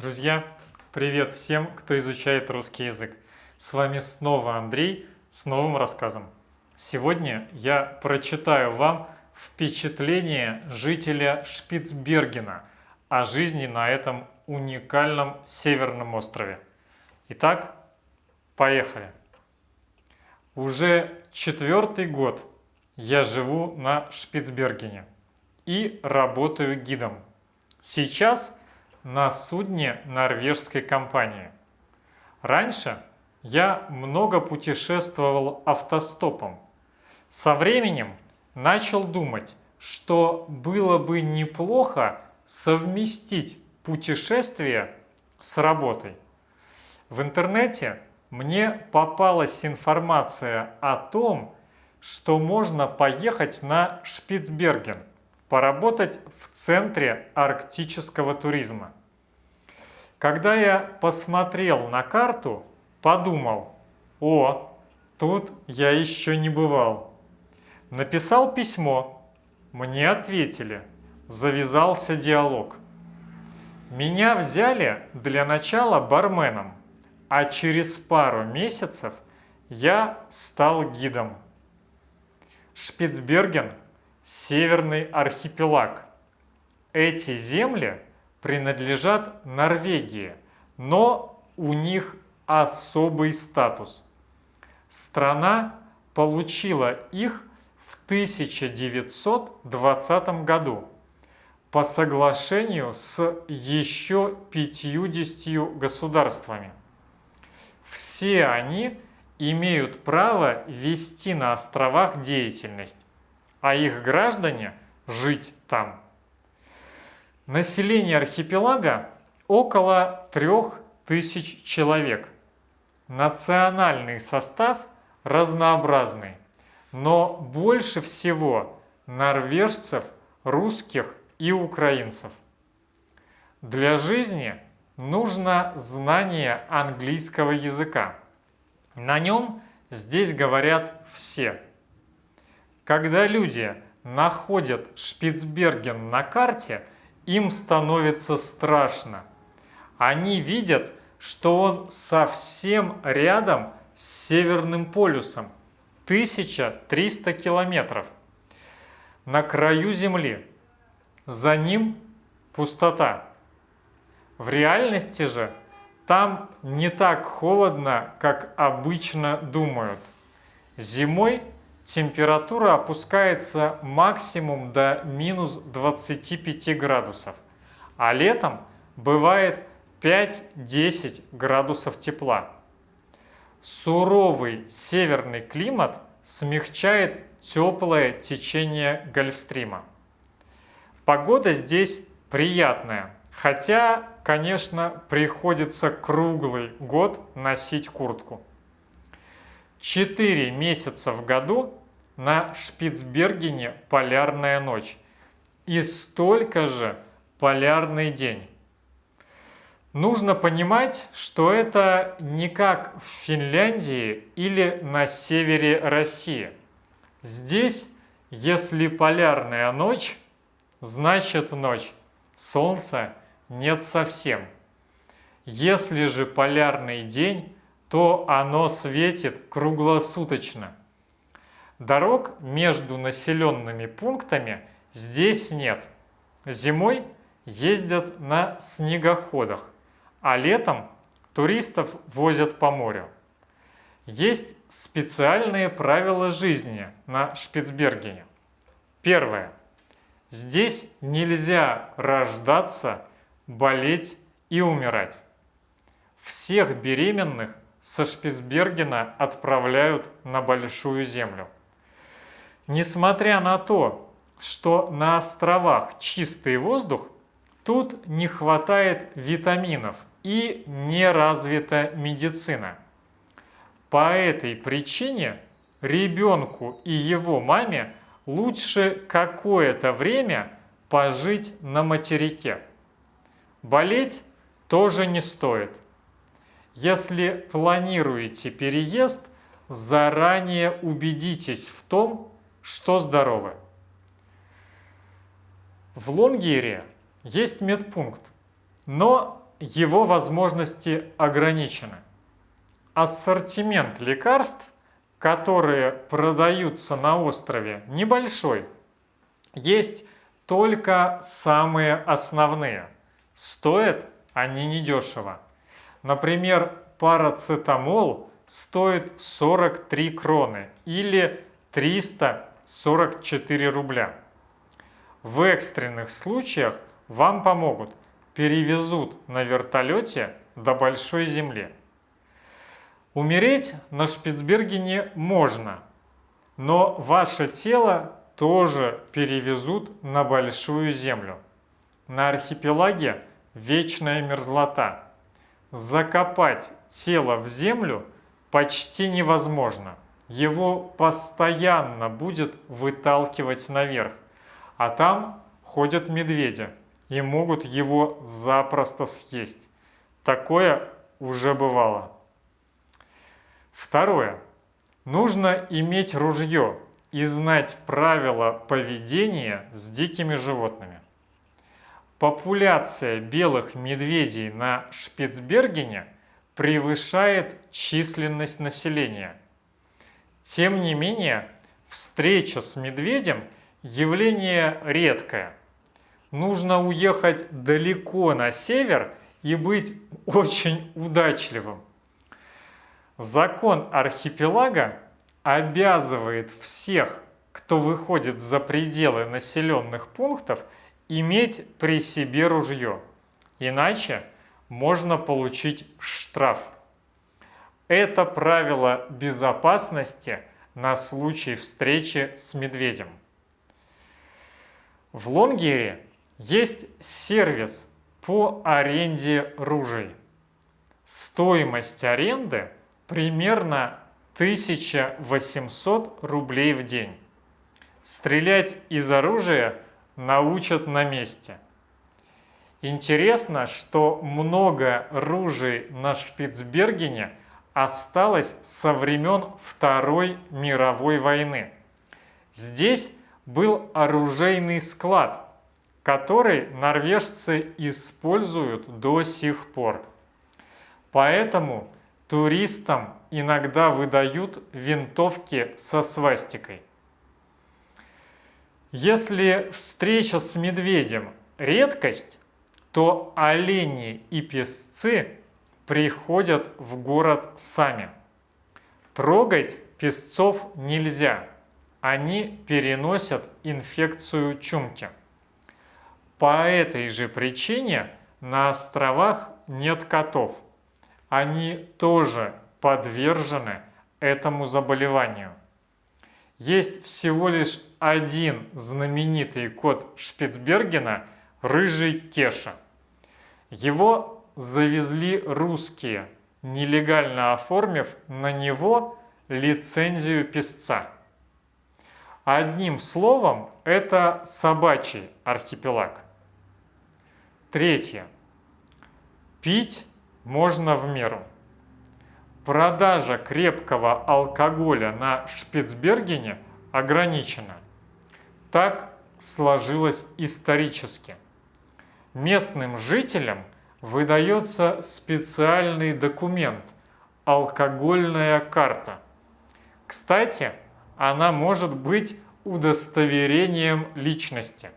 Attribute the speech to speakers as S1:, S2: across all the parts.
S1: Друзья, привет всем, кто изучает русский язык. С вами снова Андрей с новым рассказом. Сегодня я прочитаю вам впечатление жителя Шпицбергена о жизни на этом уникальном северном острове. Итак, поехали. Уже 4-й год я живу на Шпицбергене и работаю гидом. Сейчас на судне норвежской компании. Раньше я много путешествовал автостопом. Со временем начал думать, что было бы неплохо совместить путешествие с работой. В интернете мне попалась информация о том, что можно поехать на Шпицберген, поработать в центре арктического туризма. Когда я посмотрел на карту, подумал: о, тут я еще не бывал. Написал письмо, мне ответили, завязался диалог. Меня взяли для начала барменом, а через пару месяцев я стал гидом. Шпицберген – северный архипелаг. Эти земли принадлежат Норвегии, но у них особый статус. Страна получила их в 1920 году по соглашению с еще 50 государствами. Все они имеют право вести на островах деятельность, а их граждане жить там. Население архипелага около 3000 человек. Национальный состав разнообразный, но больше всего норвежцев, русских и украинцев. Для жизни нужно знание английского языка. На нем здесь говорят все. Когда люди находят Шпицберген на карте, им становится страшно. Они видят, что он совсем рядом с Северным полюсом, 1300 километров, на краю Земли. За ним пустота. В реальности же там не так холодно, как обычно думают. Зимой температура опускается максимум до минус 25 градусов, а летом бывает 5-10 градусов тепла. Суровый северный климат смягчает теплое течение Гольфстрима. Погода здесь приятная, хотя, конечно, приходится круглый год носить куртку. 4 месяца в году на Шпицбергене полярная ночь и столько же полярный день. Нужно понимать, что это не как в Финляндии или на севере России. Здесь, если полярная ночь, значит ночь, солнца нет совсем. Если же полярный день, то оно светит круглосуточно. Дорог между населенными пунктами здесь нет. Зимой ездят на снегоходах, а летом туристов возят по морю. Есть специальные правила жизни на Шпицбергене. Первое. Здесь нельзя рождаться, болеть и умирать. Всех беременных со Шпицбергена отправляют на Большую Землю. Несмотря на то, что на островах чистый воздух, тут не хватает витаминов и не развита медицина. По этой причине ребенку и его маме лучше какое-то время пожить на материке. Болеть тоже не стоит. Если планируете переезд, заранее убедитесь в том, что здоровы. В Лонгере есть медпункт, но его возможности ограничены. Ассортимент лекарств, которые продаются на острове, небольшой. Есть только самые основные. Стоят они недешево. Например, парацетамол стоит 43 кроны или 344 рубля. В экстренных случаях вам помогут, перевезут на вертолете до Большой Земли. Умереть на Шпицбергене можно, но ваше тело тоже перевезут на Большую Землю. На архипелаге вечная мерзлота. Закопать тело в землю почти невозможно. Его постоянно будет выталкивать наверх, а там ходят медведи и могут его запросто съесть. Такое уже бывало. Второе. Нужно иметь ружье и знать правила поведения с дикими животными. Популяция белых медведей на Шпицбергене превышает численность населения. Тем не менее, встреча с медведем – явление редкое. Нужно уехать далеко на север и быть очень удачливым. Закон архипелага обязывает всех, кто выходит за пределы населенных пунктов, иметь при себе ружье. Иначе можно получить штраф. Это правило безопасности на случай встречи с медведем. В Лонгере есть сервис по аренде ружей. Стоимость аренды примерно 1800 рублей в день. Стрелять из оружия научат на месте. Интересно, что много ружей на Шпицбергене осталось со времен Второй мировой войны. Здесь был оружейный склад, который норвежцы используют до сих пор. Поэтому туристам иногда выдают винтовки со свастикой. Если встреча с медведем – редкость, то олени и песцы приходят в город сами. Трогать песцов нельзя, они переносят инфекцию чумки. По этой же причине на островах нет котов. Они тоже подвержены этому заболеванию. Есть всего лишь один знаменитый кот Шпицбергена – рыжий Кеша. Его завезли русские, нелегально оформив на него лицензию песца. Одним словом, это собачий архипелаг. Третье. Пить можно в меру. Продажа крепкого алкоголя на Шпицбергене ограничена. Так сложилось исторически. Местным жителям выдается специальный документ – алкогольная карта. Кстати, она может быть удостоверением личности.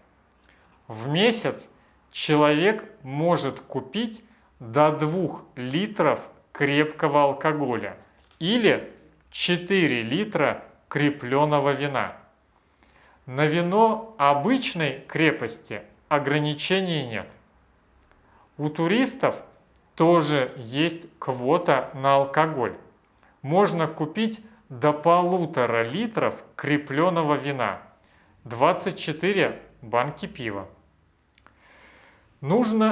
S1: В месяц человек может купить до 2 литров крепкого алкоголя или 4 литра крепленого вина. На вино обычной крепости ограничений нет. У туристов тоже есть квота на алкоголь. Можно купить до 1,5 литров крепленого вина, 24 банки пива.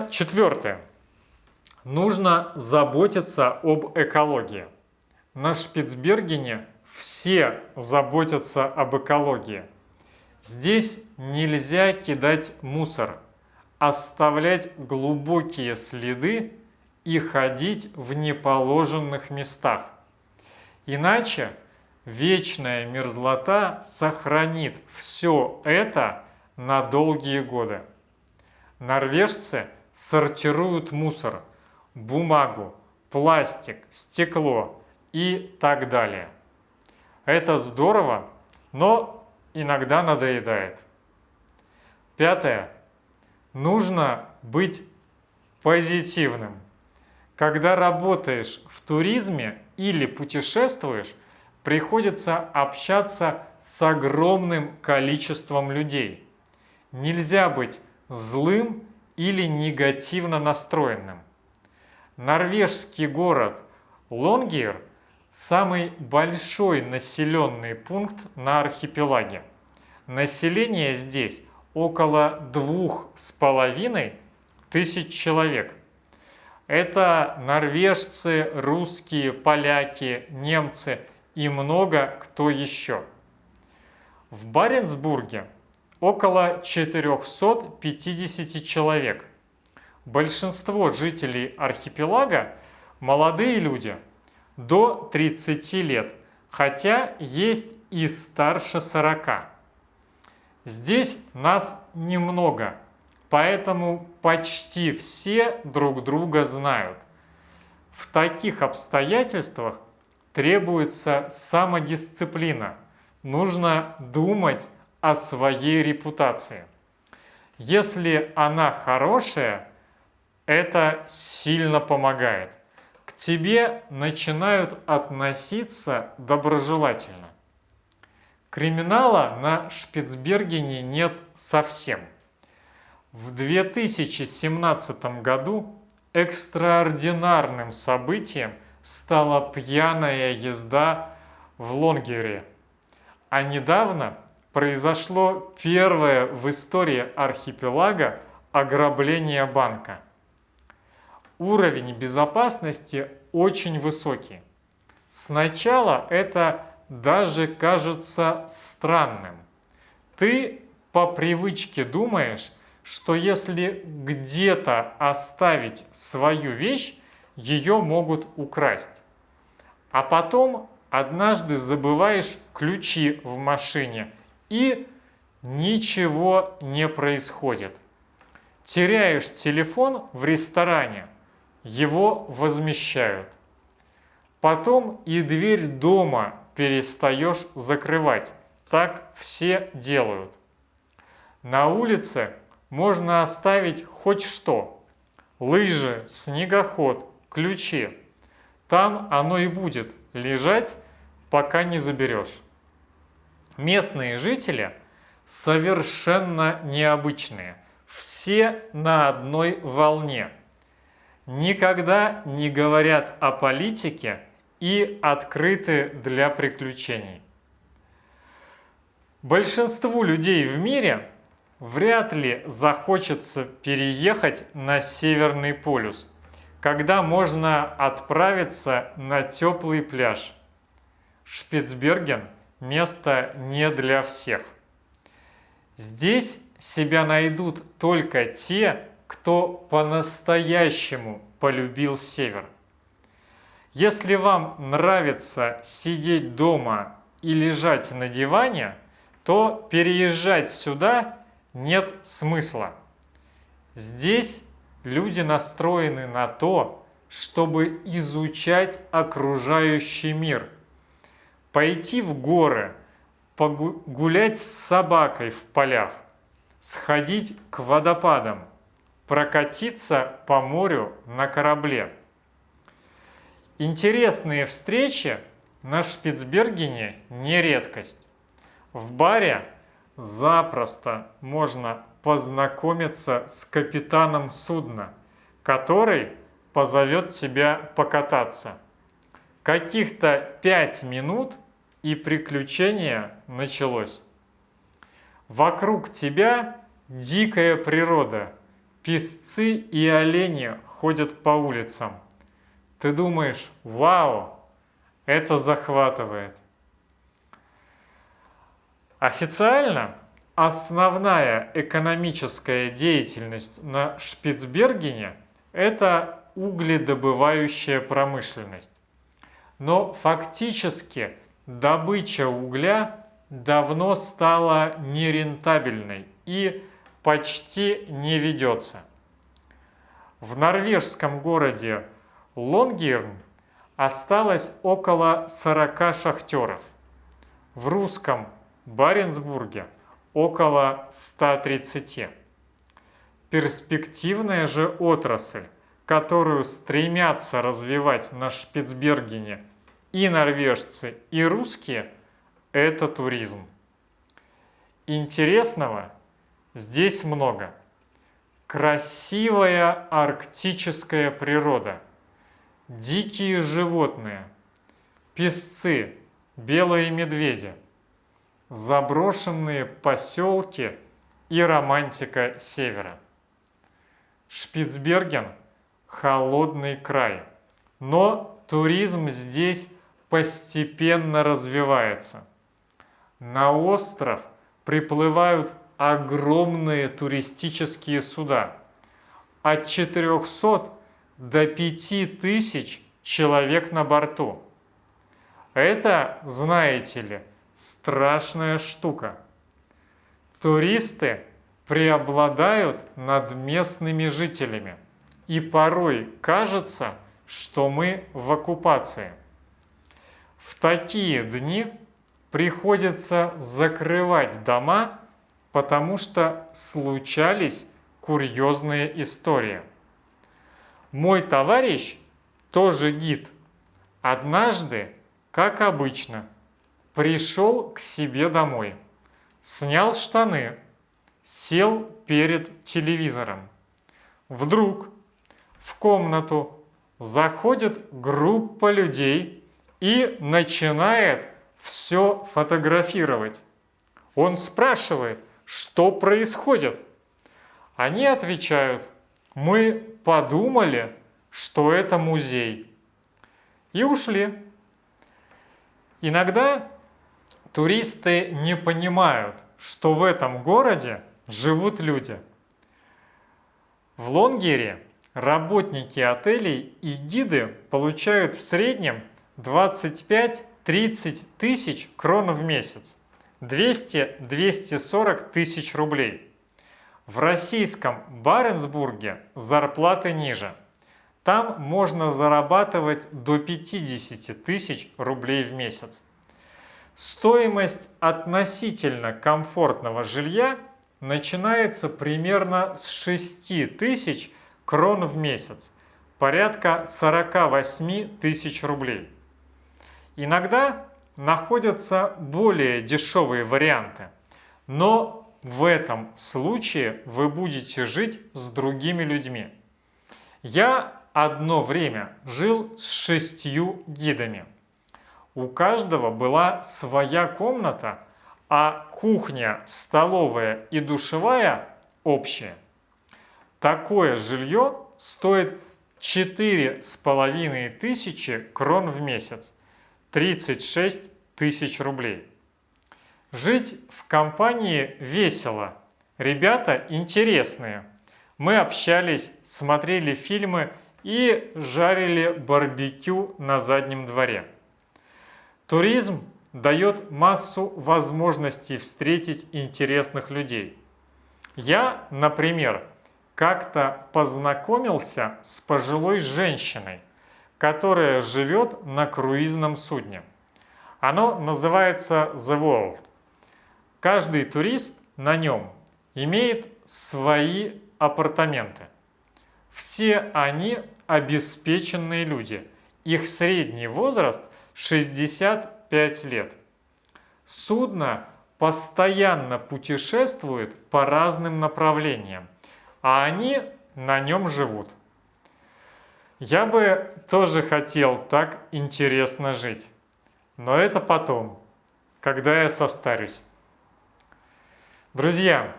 S1: Четвертое. Нужно заботиться об экологии. На Шпицбергене все заботятся об экологии. Здесь нельзя кидать мусор, оставлять глубокие следы и ходить в неположенных местах. Иначе вечная мерзлота сохранит все это на долгие годы. Норвежцы сортируют мусор, бумагу, пластик, стекло и так далее. Это здорово, но иногда надоедает. Пятое. Нужно быть позитивным. Когда работаешь в туризме или путешествуешь, приходится общаться с огромным количеством людей. Нельзя быть злым или негативно настроенным. Норвежский город Лонгир – самый большой населенный пункт на архипелаге. Население здесь около 2500 человек. Это норвежцы, русские, поляки, немцы и много кто еще. В Баренцбурге около 450 человек. Большинство жителей архипелага – молодые люди до 30 лет, хотя есть и старше 40. Здесь нас немного, поэтому почти все друг друга знают. В таких обстоятельствах требуется самодисциплина. Нужно думать о своей репутации. Если она хорошая, это сильно помогает. К тебе начинают относиться доброжелательно. Криминала на Шпицбергене нет совсем. В 2017 году экстраординарным событием стала пьяная езда в Лонгире. А недавно произошло первое в истории архипелага ограбление банка. Уровень безопасности очень высокий. Сначала это даже кажется странным. Ты по привычке думаешь, что если где-то оставить свою вещь, ее могут украсть. А потом однажды забываешь ключи в машине, и ничего не происходит. Теряешь телефон в ресторане, его возмещают. Потом и дверь дома перестаешь закрывать. Так все делают. На улице можно оставить хоть что. Лыжи, снегоход, ключи. Там оно и будет лежать, пока не заберешь. Местные жители совершенно необычные. Все на одной волне. Никогда не говорят о политике и открыты для приключений. Большинству людей в мире вряд ли захочется переехать на Северный полюс, когда можно отправиться на теплый пляж. Шпицберген – место не для всех. Здесь себя найдут только те, кто по-настоящему полюбил Север. Если вам нравится сидеть дома и лежать на диване, то переезжать сюда нет смысла. Здесь люди настроены на то, чтобы изучать окружающий мир, пойти в горы, погулять с собакой в полях, сходить к водопадам, прокатиться по морю на корабле. Интересные встречи на Шпицбергене не редкость. В баре запросто можно познакомиться с капитаном судна, который позовет тебя покататься. Каких-то 5 минут, и приключение началось. Вокруг тебя дикая природа, песцы и олени ходят по улицам. Ты думаешь, вау, это захватывает. Официально основная экономическая деятельность на Шпицбергене – это угледобывающая промышленность. Но фактически добыча угля давно стала нерентабельной и почти не ведется. В норвежском городе Лонгирн осталось около 40 шахтеров. В русском Баренцбурге около 130. Перспективная же отрасль, которую стремятся развивать на Шпицбергене и норвежцы, и русские, это туризм. Интересного здесь много. Красивая арктическая природа, дикие животные, песцы, белые медведи, заброшенные поселки и романтика севера. Шпицберген – холодный край, но туризм здесь постепенно развивается. На остров приплывают огромные туристические суда. От 400 до 5000 человек на борту. Это, знаете ли, страшная штука. Туристы преобладают над местными жителями, и порой кажется, что мы в оккупации. В такие дни приходится закрывать дома, потому что случались курьезные истории. Мой товарищ, тоже гид, однажды, как обычно, пришел к себе домой, снял штаны, сел перед телевизором. Вдруг в комнату заходит группа людей и начинает все фотографировать. Он спрашивает, что происходит. Они отвечают: мы подумали, что это музей. И ушли. Иногда туристы не понимают, что в этом городе живут люди. В Лонгере работники отелей и гиды получают в среднем 25-30 тысяч крон в месяц, 200-240 тысяч рублей. В российском Баренцбурге зарплаты ниже. Там можно зарабатывать до 50 тысяч рублей в месяц. Стоимость относительно комфортного жилья начинается примерно с 6 тысяч крон в месяц, порядка 48 тысяч рублей. Иногда находятся более дешевые варианты, но в этом случае вы будете жить с другими людьми. Я одно время жил с 6 гидами. У каждого была своя комната, а кухня, столовая и душевая общие. Такое жилье стоит 4500 крон в месяц, 36 тысяч рублей. Жить в компании весело, ребята интересные. Мы общались, смотрели фильмы и жарили барбекю на заднем дворе. Туризм дает массу возможностей встретить интересных людей. Я, например, как-то познакомился с пожилой женщиной, которая живет на круизном судне. Оно называется The World. Каждый турист на нем имеет свои апартаменты. Все они обеспеченные люди. Их средний возраст 65 лет. Судно постоянно путешествует по разным направлениям, а они на нем живут. Я бы тоже хотел так интересно жить, но это потом, когда я состарюсь. Друзья,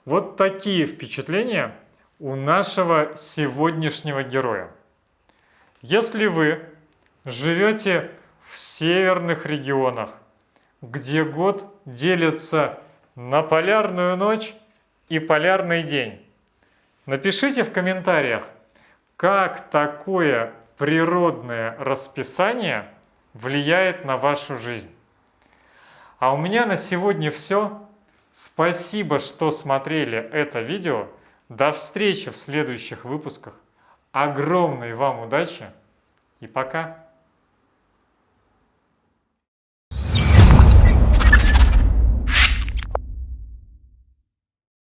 S1: вот такие впечатления у нашего сегодняшнего героя. Если вы живете в северных регионах, где год делится на полярную ночь и полярный день, напишите в комментариях, как такое природное расписание влияет на вашу жизнь. А у меня на сегодня все. Спасибо, что смотрели это видео. До встречи в следующих выпусках. Огромной вам удачи и пока!